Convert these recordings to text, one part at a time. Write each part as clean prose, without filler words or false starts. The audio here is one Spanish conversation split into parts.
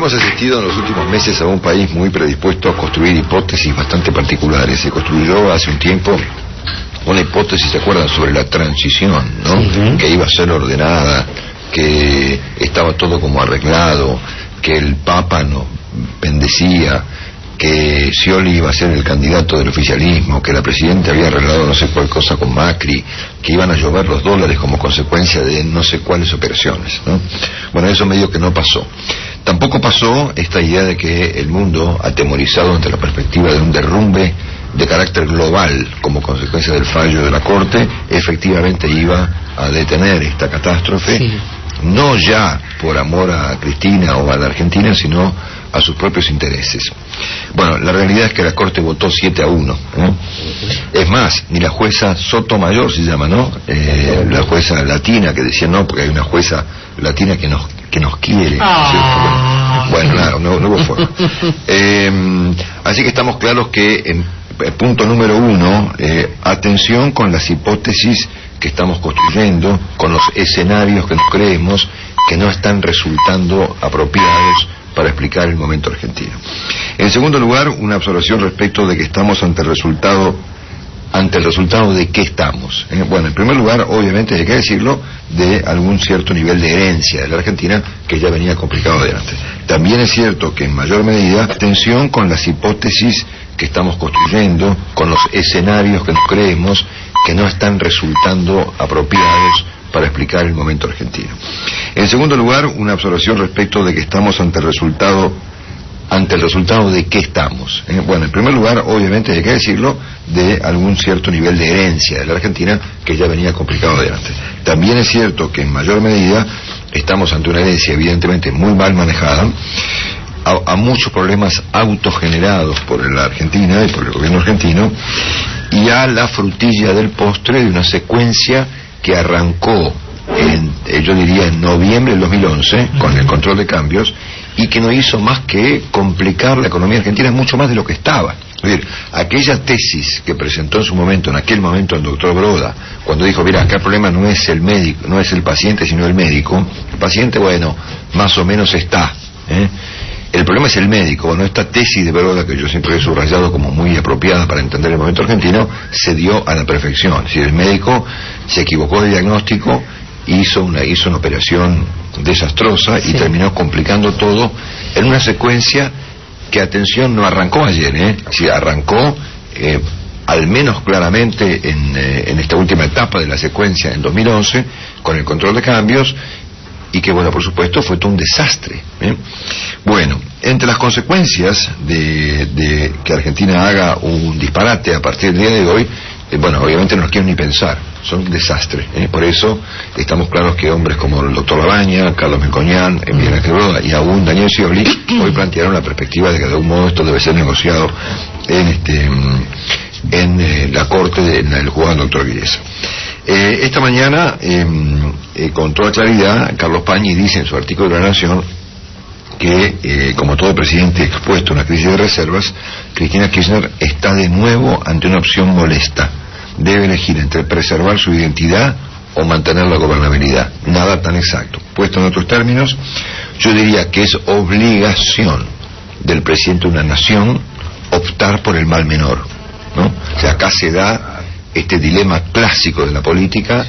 hemos asistido en los últimos meses a un país muy predispuesto a construir hipótesis bastante particulares. Se construyó hace un tiempo una hipótesis, ¿se acuerdan?, sobre la transición, ¿no? Uh-huh. Que iba a ser ordenada, que estaba todo como arreglado, que el Papa nos bendecía, que Scioli iba a ser el candidato del oficialismo, que la presidenta había arreglado no sé cuál cosa con Macri, que iban a llover los dólares como consecuencia de no sé cuáles operaciones, ¿no? Bueno, eso medio que no pasó. Tampoco pasó esta idea de que el mundo, atemorizado ante la perspectiva de un derrumbe de carácter global como consecuencia del fallo de la Corte, efectivamente iba a detener esta catástrofe, sí. No ya por amor a Cristina o a la Argentina, sino a sus propios intereses. Bueno, la realidad es que la Corte votó 7-1, ¿no? Es más, ni la jueza Sotomayor se llama, ¿no? La jueza latina que decía no, porque hay una jueza latina que nos quiere. Bueno, claro, no hubo forma. Así que estamos claros que punto número 1, atención con las hipótesis que estamos construyendo, con los escenarios que nos creemos que no están resultando apropiados para explicar el momento argentino. En segundo lugar, una observación respecto de que estamos ante el resultado de qué estamos. Bueno, en primer lugar, obviamente hay que decirlo, de algún cierto nivel de herencia de la Argentina que ya venía complicado de antes. También es cierto que en mayor medida, atención con las hipótesis que estamos construyendo, con los escenarios que nos creemos que no están resultando apropiados para explicar el momento argentino. En segundo lugar, una observación respecto de que estamos ante el resultado de qué estamos. Bueno, en primer lugar, obviamente hay que decirlo, de algún cierto nivel de herencia de la Argentina que ya venía complicado de antes. También es cierto que en mayor medida estamos ante una herencia evidentemente muy mal manejada, a muchos problemas autogenerados por la Argentina y por el gobierno argentino, y a la frutilla del postre de una secuencia que arrancó yo diría en noviembre del 2011 con el control de cambios, y que no hizo más que complicar la economía argentina mucho más de lo que estaba. Es decir, aquella tesis que presentó en aquel momento el doctor Broda, cuando dijo, mira, acá el problema no es el médico, no es el paciente, sino el médico. El paciente, bueno, más o menos está, el problema es el médico. Bueno, esta tesis de Broda, que yo siempre he subrayado como muy apropiada para entender el momento argentino, se dio a la perfección. Es decir, el médico se equivocó de diagnóstico, hizo una operación desastrosa, sí, y terminó complicando todo en una secuencia que, atención, no arrancó ayer, sí, arrancó al menos claramente en esta última etapa de la secuencia en 2011 con el control de cambios, y que, bueno, por supuesto fue todo un desastre. Bueno, entre las consecuencias de que Argentina haga un disparate a partir del día de hoy, bueno, obviamente no los quiero ni pensar, son un desastre. Por eso estamos claros que hombres como el doctor Labaña, Carlos Melconian, Miguel Ángel Broda y aún Daniel Scioli hoy plantearon la perspectiva de que de algún modo esto debe ser negociado en la corte en el juzgado del doctor Villesa. Esta mañana, con toda claridad, Carlos Pañi dice en su artículo de La Nación que, como todo presidente expuesto a una crisis de reservas, Cristina Kirchner está de nuevo ante una opción molesta. Debe elegir entre preservar su identidad o mantener la gobernabilidad. Nada tan exacto. Puesto en otros términos, yo diría que es obligación del presidente de una nación optar por el mal menor, ¿no? O sea, acá se da este dilema clásico de la política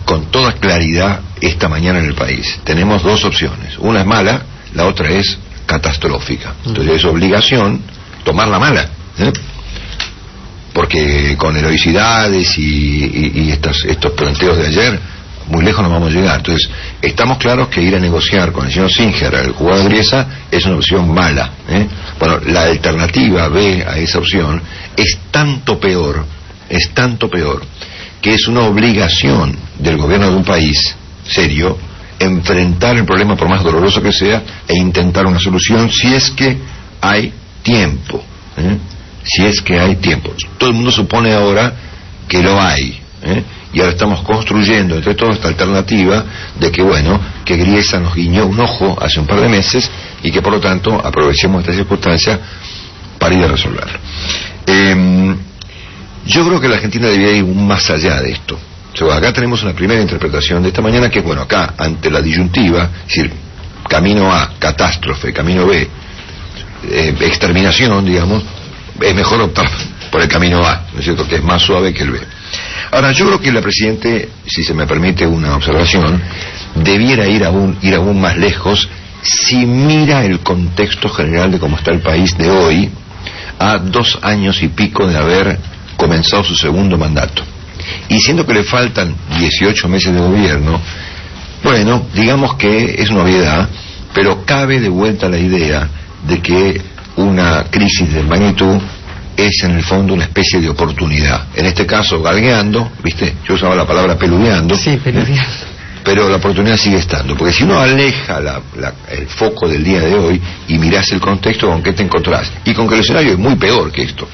con toda claridad esta mañana en el país. Tenemos dos opciones. Una es mala, la otra es catastrófica. Entonces es obligación tomar la mala, porque con heroicidades y estos planteos de ayer muy lejos no vamos a llegar. Entonces estamos claros que ir a negociar con el señor Singer, el jugador de Griesa, es una opción mala. Bueno, la alternativa B a esa opción es tanto peor, que es una obligación del gobierno de un país serio enfrentar el problema por más doloroso que sea e intentar una solución si es que hay tiempo, si es que hay tiempo. Todo el mundo supone ahora que lo hay, y ahora estamos construyendo entre todos esta alternativa de que, bueno, que Griesa nos guiñó un ojo hace un par de meses y que por lo tanto aprovechemos esta circunstancia para ir a resolverlo. Yo creo que la Argentina debería ir más allá de esto. O sea, acá tenemos una primera interpretación de esta mañana que, bueno, acá ante la disyuntiva, es decir, camino A, catástrofe, camino B, exterminación, digamos, es mejor optar por el camino A, ¿no es cierto?, que es más suave que el B. Ahora, yo creo que la Presidente, si se me permite una observación, debiera ir aún más lejos si mira el contexto general de cómo está el país de hoy, a 2 años y pico de haber comenzado su segundo mandato. Y siendo que le faltan 18 meses de gobierno, bueno, digamos que es una obviedad, pero cabe de vuelta la idea de que una crisis de magnitud es en el fondo una especie de oportunidad. En este caso, galgueando, ¿viste? Yo usaba la palabra peludeando. Sí, peludeando. Pero la oportunidad sigue estando, porque si uno aleja el foco del día de hoy y mirás el contexto, ¿con qué te encontrás? Y con que el escenario es muy peor que esto,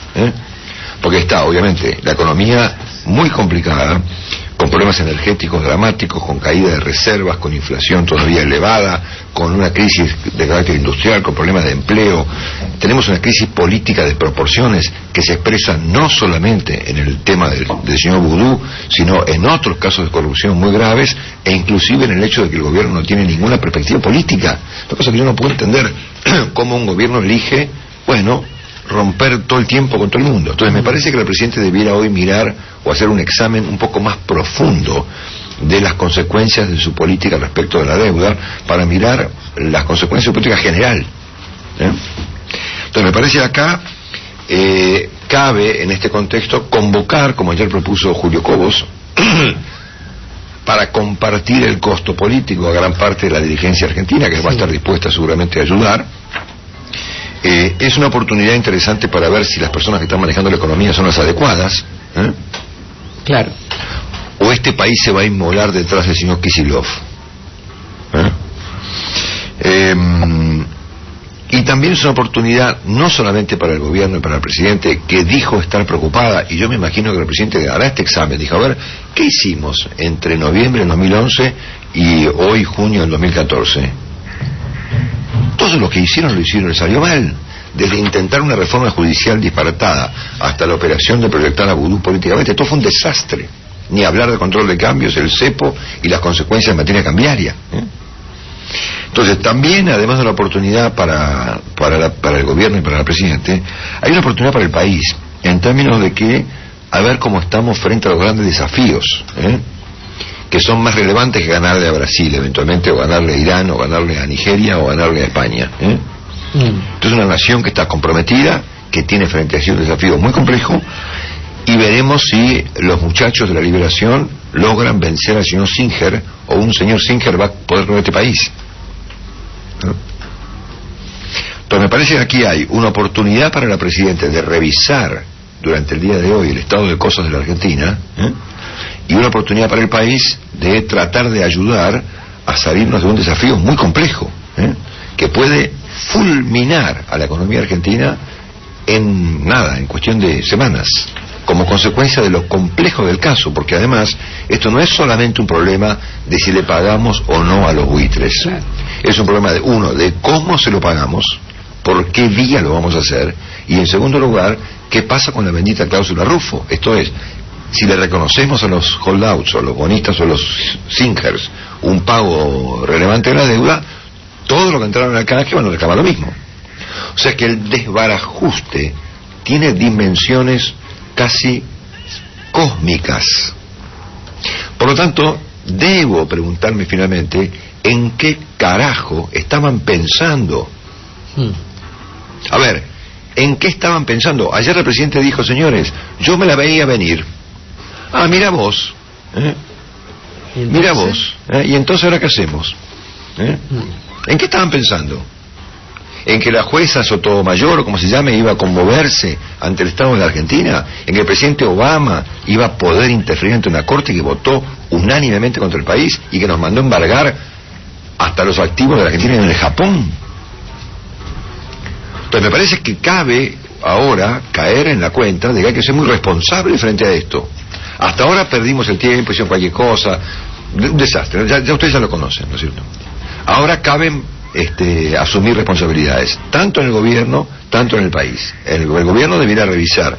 porque está, obviamente, la economía muy complicada, con problemas energéticos dramáticos, con caída de reservas, con inflación todavía elevada, con una crisis de carácter industrial, con problemas de empleo. Tenemos una crisis política de proporciones que se expresa no solamente en el tema del señor Vudú, sino en otros casos de corrupción muy graves, e inclusive en el hecho de que el gobierno no tiene ninguna perspectiva política. Lo que pasa es que yo no puedo entender cómo un gobierno elige, bueno, romper todo el tiempo con todo el mundo. Entonces me parece que el presidente debiera hoy mirar o hacer un examen un poco más profundo de las consecuencias de su política respecto de la deuda, para mirar las consecuencias de su política general. Entonces me parece acá cabe en este contexto convocar, como ayer propuso Julio Cobos, para compartir el costo político a gran parte de la dirigencia argentina, que va a estar dispuesta seguramente a ayudar. Es una oportunidad interesante para ver si las personas que están manejando la economía son las adecuadas. Claro. O este país se va a inmolar detrás del señor Kicillof. Y también es una oportunidad no solamente para el gobierno y para el presidente, que dijo estar preocupada, y yo me imagino que el presidente hará este examen. Dijo, a ver, ¿qué hicimos entre noviembre del 2011 y hoy, junio del 2014? Todo lo que hicieron les salió mal. Desde intentar una reforma judicial disparatada hasta la operación de proyectar a Vudú políticamente, todo fue un desastre. Ni hablar de control de cambios, el cepo y las consecuencias en materia cambiaria. Entonces, también, además de la oportunidad para el gobierno y para el presidente, hay una oportunidad para el país, en términos de que, a ver cómo estamos frente a los grandes desafíos, que son más relevantes que ganarle a Brasil eventualmente, o ganarle a Irán, o ganarle a Nigeria, o ganarle a España. Entonces, una nación que está comprometida, que tiene frente a sí un desafío muy complejo, y veremos si los muchachos de la liberación logran vencer al señor Singer, o un señor Singer va a poder con este país. Entonces me parece que aquí hay una oportunidad para la Presidenta de revisar durante el día de hoy el estado de cosas de la Argentina, y una oportunidad para el país de tratar de ayudar a salirnos de un desafío muy complejo, que puede fulminar a la economía argentina en cuestión de semanas, como consecuencia de lo complejo del caso, porque además esto no es solamente un problema de si le pagamos o no a los buitres, es un problema de cómo se lo pagamos, por qué vía lo vamos a hacer, y en segundo lugar, qué pasa con la bendita cláusula Rufo. Esto es, si le reconocemos a los holdouts, o a los bonistas, o a los Singers, un pago relevante de la deuda, todo lo que entraron en el canje van a reclamar lo mismo. O sea que el desbarajuste tiene dimensiones casi cósmicas. Por lo tanto, debo preguntarme finalmente en qué carajo estaban pensando. A ver, ¿en qué estaban pensando? Ayer el presidente dijo, señores, yo me la veía venir. Ah, mira vos. Mira vos. ¿Y entonces ahora qué hacemos? ¿En qué estaban pensando? ¿En que la jueza Sotomayor, o como se llame, iba a conmoverse ante el Estado de la Argentina? ¿En que el presidente Obama iba a poder interferir ante una corte que votó unánimemente contra el país y que nos mandó embargar hasta los activos de la Argentina en el Japón? Entonces me parece que cabe ahora caer en la cuenta de que hay que ser muy responsable frente a esto. Hasta ahora perdimos el tiempo, hicieron cualquier cosa, un desastre, ya ustedes ya lo conocen, ¿no es cierto? Ahora caben asumir responsabilidades, tanto en el gobierno, tanto en el país. El gobierno debiera revisar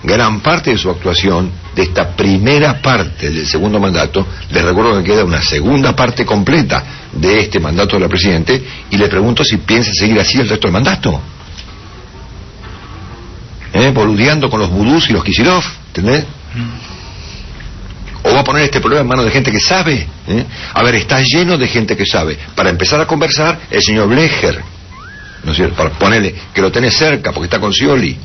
gran parte de su actuación de esta primera parte del segundo mandato. Les recuerdo que queda una segunda parte completa de este mandato de la Presidente, y le pregunto si piensa seguir así el resto del mandato, boludeando con los vudús y los Kicillof, ¿entendés? ¿O va a poner este problema en manos de gente que sabe? A ver, está lleno de gente que sabe. Para empezar a conversar, el señor Blecher, ¿no es cierto? Para ponerle que lo tenés cerca porque está con Scioli.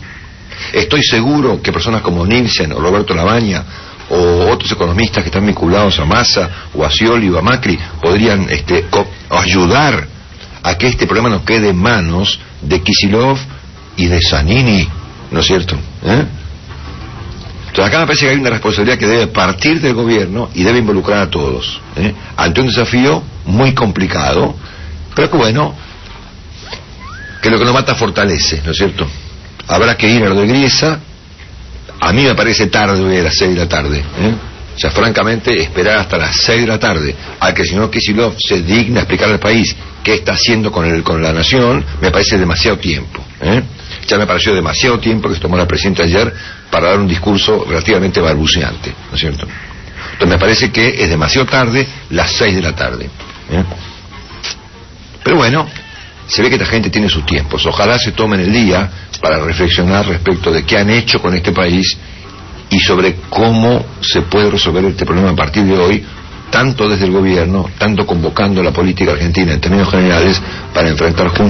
Estoy seguro que personas como Nielsen o Roberto Labaña o otros economistas que están vinculados a Massa o a Scioli o a Macri podrían ayudar a que este problema no quede en manos de Kicillof y de Zanini, ¿no es cierto? Entonces acá me parece que hay una responsabilidad que debe partir del gobierno y debe involucrar a todos, ante un desafío muy complicado, pero que bueno, que lo que no mata fortalece, ¿no es cierto? Habrá que ir a lo de Griesa. A mí me parece tarde hoy a las 6 de la tarde, O sea, francamente, esperar hasta las 6 de la tarde a que el señor Kicillof se digne a explicar al país qué está haciendo con la nación, me parece demasiado tiempo, Ya me pareció demasiado tiempo que se tomó la presidenta ayer para dar un discurso relativamente balbuceante, ¿no es cierto? Entonces me parece que es demasiado tarde las 6 de la tarde, Pero bueno, se ve que esta gente tiene sus tiempos. Ojalá se tomen el día para reflexionar respecto de qué han hecho con este país y sobre cómo se puede resolver este problema a partir de hoy, tanto desde el gobierno, tanto convocando a la política argentina en términos generales para enfrentar juntos